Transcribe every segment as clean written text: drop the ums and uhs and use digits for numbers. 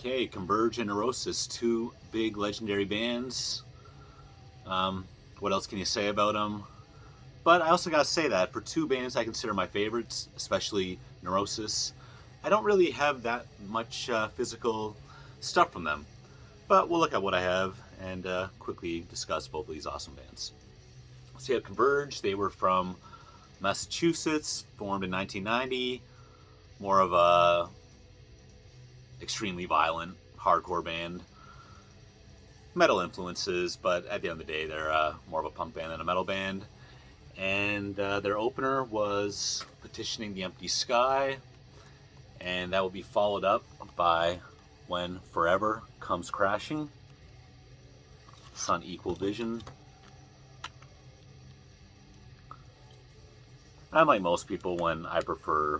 Okay, Converge and Neurosis, two big legendary bands. What else can you say about them? But I also gotta say that for two bands I consider my favorites, especially Neurosis, I don't really have that much physical stuff from them. But we'll look at what I have and quickly discuss both of these awesome bands. So you have Converge. They were from Massachusetts, formed in 1990. More of a extremely violent hardcore band. Metal influences, but at the end of the day, they're more of a punk band than a metal band. And their opener was Petitioning the Empty Sky, and that will be followed up by When Forever Comes Crashing. It's on Equal Vision. I'm like most people when I prefer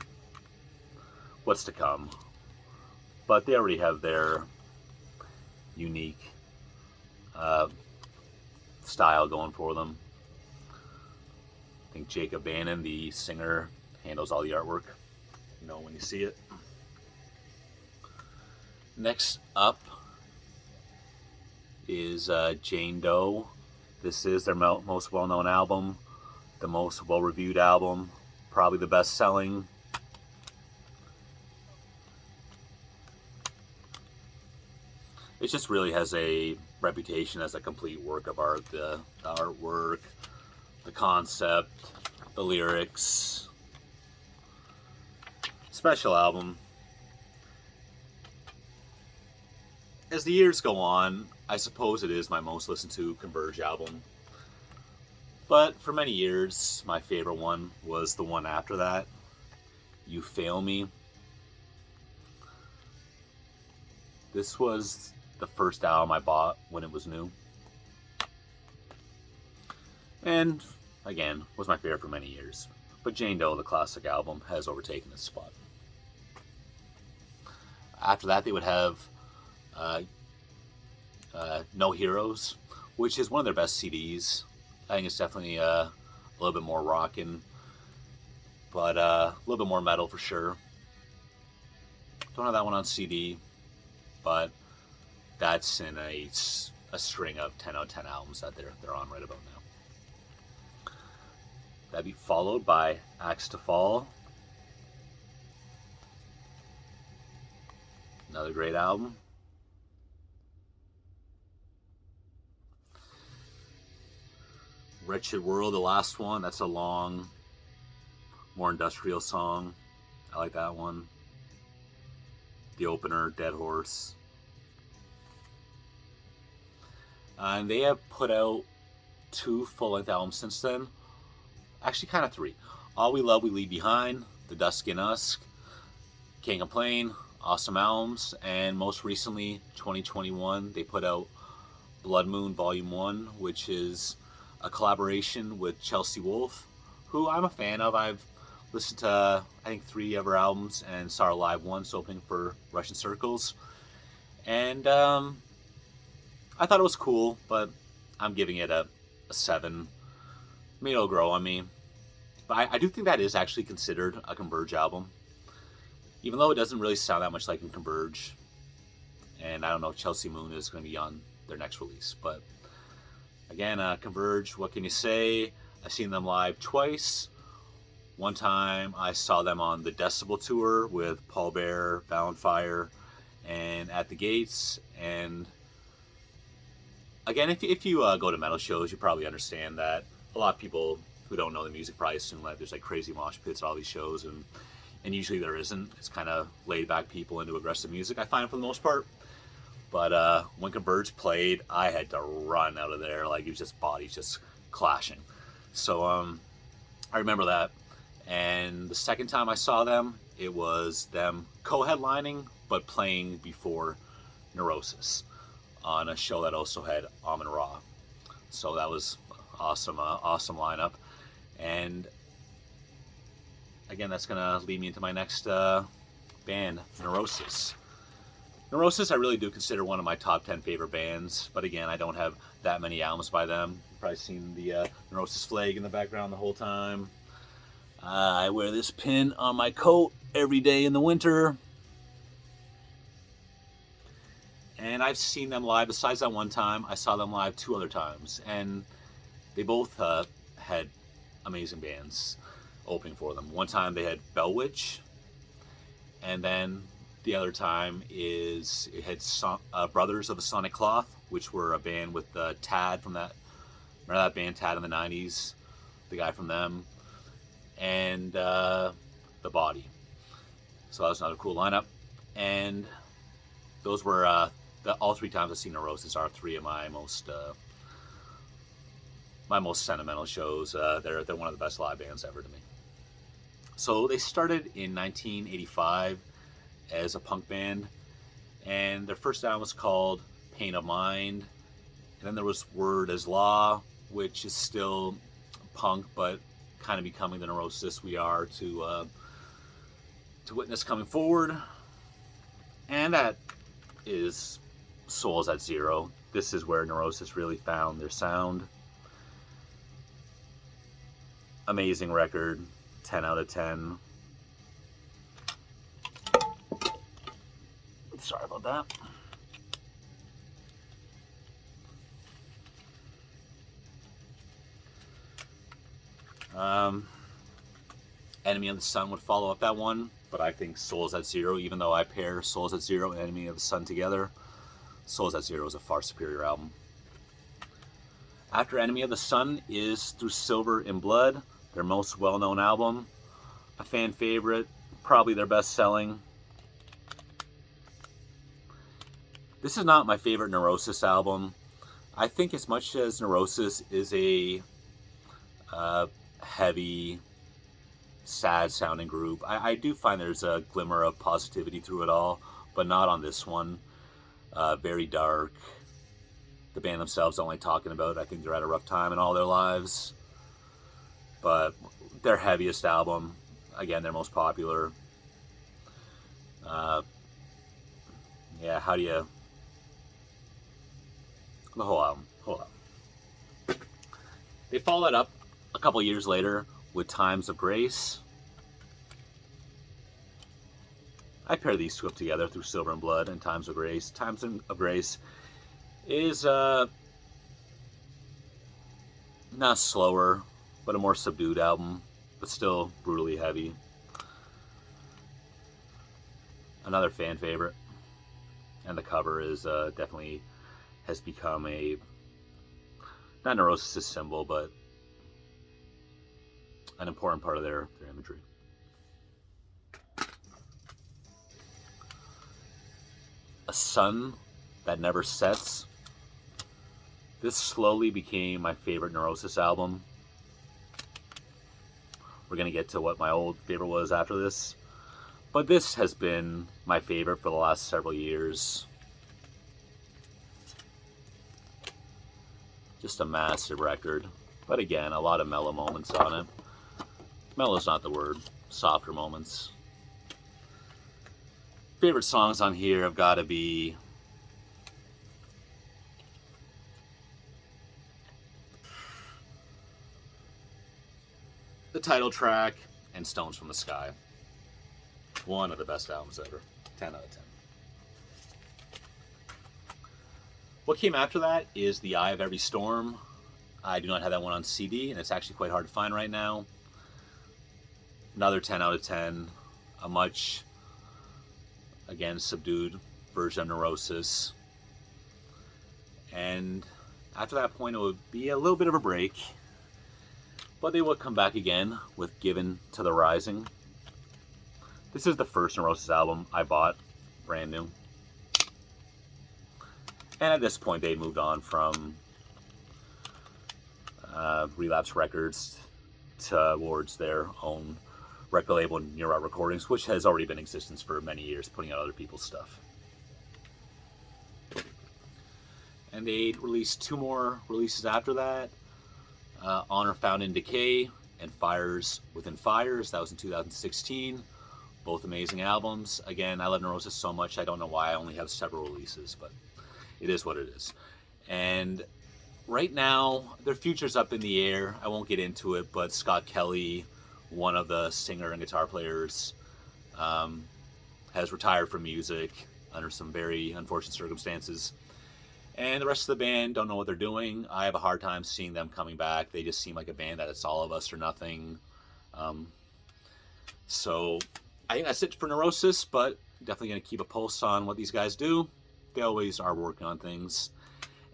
what's to come, but they already have their unique style going for them. I think Jacob Bannon, the singer, handles all the artwork, when you see it. Next up is Jane Doe. This is their most well-known album, the most well-reviewed album, probably the best-selling. It just really has a reputation as a complete work of art. The artwork, the concept, the lyrics. Special album. As the years go on, I suppose it is my most listened to Converge album. But for many years, my favorite one was the one after that, You Fail Me. This was the first album I bought when it was new. And, again, was my favorite for many years. But Jane Doe, the classic album, has overtaken this spot. After that, they would have No Heroes, which is one of their best CDs. I think it's definitely a little bit more rockin', but a little bit more metal for sure. Don't have that one on CD, but that's in a string of 10 out of 10 albums that they're on right about now. That'd be followed by Axe to Fall. Another great album. Wretched World, the last one. That's a long, more industrial song. I like that one. The opener, Dead Horse. And they have put out 2 full-length albums since then. Actually, kind of 3. All We Love, We Leave Behind, The Dusk in Us, Can't Complain, awesome albums. And most recently, 2021, they put out Blood Moon Volume 1, which is a collaboration with Chelsea Wolfe, who I'm a fan of. I've listened to, I think, 3 of her albums and saw her live once opening for Russian Circles. And I thought it was cool, but I'm giving it a 7. Maybe it'll grow on me. But I do think that is actually considered a Converge album, even though it doesn't really sound that much like in Converge. And I don't know if Chelsea Moon is going to be on their next release. But again, Converge, what can you say? I've seen them live twice. One time I saw them on the Decibel tour with Paul Bear, Valenfire, and At the Gates. And again, if you go to metal shows, you probably understand that a lot of people who don't know the music probably assume that there's like crazy mosh pits at all these shows, and usually there isn't. It's kind of laid back people into aggressive music, I find, for the most part. But when Converge played, I had to run out of there. Like, it was just bodies just clashing. So I remember that. And the second time I saw them, it was them co-headlining, but playing before Neurosis on a show that also had Amon Ra. So that was awesome, awesome lineup. And again, that's gonna lead me into my next band, Neurosis. Neurosis I really do consider one of my top 10 favorite bands, but again, I don't have that many albums by them. You've probably seen the Neurosis flag in the background the whole time. I wear this pin on my coat every day in the winter. And I've seen them live. Besides that one time, I saw them live 2 other times, and they both had amazing bands opening for them. One time they had Bellwitch, and then the other time it had Brothers of a Sonic Cloth, which were a band with Tad from that. Remember that band Tad in the 90s? The guy from them. And The Body. So that was another cool lineup. And those were all 3 times I've seen Neurosis are 3 of my most sentimental shows. They're one of the best live bands ever to me. So they started in 1985 as a punk band, and their first album was called Pain of Mind. And then there was Word as Law, which is still punk, but kind of becoming the Neurosis we are to witness coming forward. And that is Souls at Zero. This is where Neurosis really found their sound. Amazing record, 10 out of 10. Sorry about that. Enemy of the Sun would follow up that one, but I think Souls at Zero, even though I pair Souls at Zero and Enemy of the Sun together, Souls at Zero is a far superior album. After Enemy of the Sun is Through Silver and Blood, their most well-known album, a fan favorite, probably their best-selling. This is not my favorite Neurosis album. I think as much as Neurosis is a heavy, sad-sounding group, I do find there's a glimmer of positivity through it all, but not on this one. Very dark. The band themselves don't like talking about it. I think they're at a rough time in all their lives. But their heaviest album, again, their most popular. How do you... The whole album. They followed up a couple years later with Times of Grace. I pair these 2 up together, Through Silver and Blood and Times of Grace. Times of Grace is not slower, but a more subdued album, but still brutally heavy. Another fan favorite. And the cover is definitely has become a, not Neurosis' symbol, but an important part of their imagery. A Sun That Never Sets. This slowly became my favorite Neurosis album. We're going to get to what my old favorite was after this. But this has been my favorite for the last several years. Just a massive record. But again, a lot of mellow moments on it. Mellow's not the word. Softer moments. Favorite songs on here have got to be the title track and Stones from the Sky. One of the best albums ever. 10 out of 10. What came after that is The Eye of Every Storm. I do not have that one on CD, and it's actually quite hard to find right now. Another 10 out of 10. A much, again, subdued version of Neurosis. And after that point, it would be a little bit of a break. But they would come back again with Given to the Rising. This is the first Neurosis album I bought, brand new. And at this point, they moved on from Relapse Records towards their own record label, Neurot Recordings, which has already been in existence for many years, putting out other people's stuff. And they released 2 more releases after that. Honor Found in Decay and Fires Within Fires. That was in 2016. Both amazing albums. Again, I love Neurosis so much, I don't know why I only have several releases, but it is what it is. And right now, their future's up in the air. I won't get into it, but Scott Kelly, one of the singer and guitar players, has retired from music. under some very unfortunate circumstances. And the rest of the band don't know what they're doing. I have a hard time seeing them coming back. They just seem like a band that it's all of us or nothing. So I think that's it for Neurosis, but definitely going to keep a pulse on what these guys do. They always are working on things.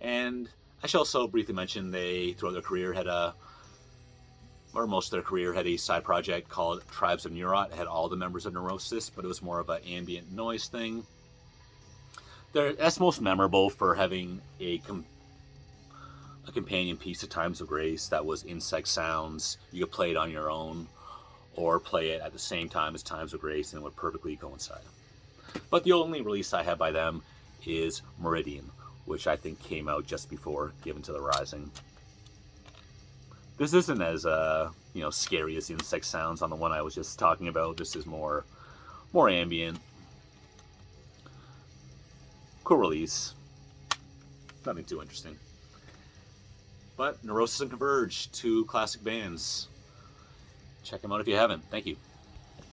And I should also briefly mention they, throughout their career, most of their career, had a side project called Tribes of Neurot. It had all the members of Neurosis, but it was more of an ambient noise thing. That's most memorable for having a companion piece to Times of Grace that was insect sounds. You could play it on your own or play it at the same time as Times of Grace, and it would perfectly coincide. But the only release I have by them is Meridian, which I think came out just before Given to the Rising. This isn't as scary as the insect sounds on the one I was just talking about. This is more ambient. Cool release. Nothing too interesting. But Neurosis and Converge, two classic bands. Check them out if you haven't. Thank you.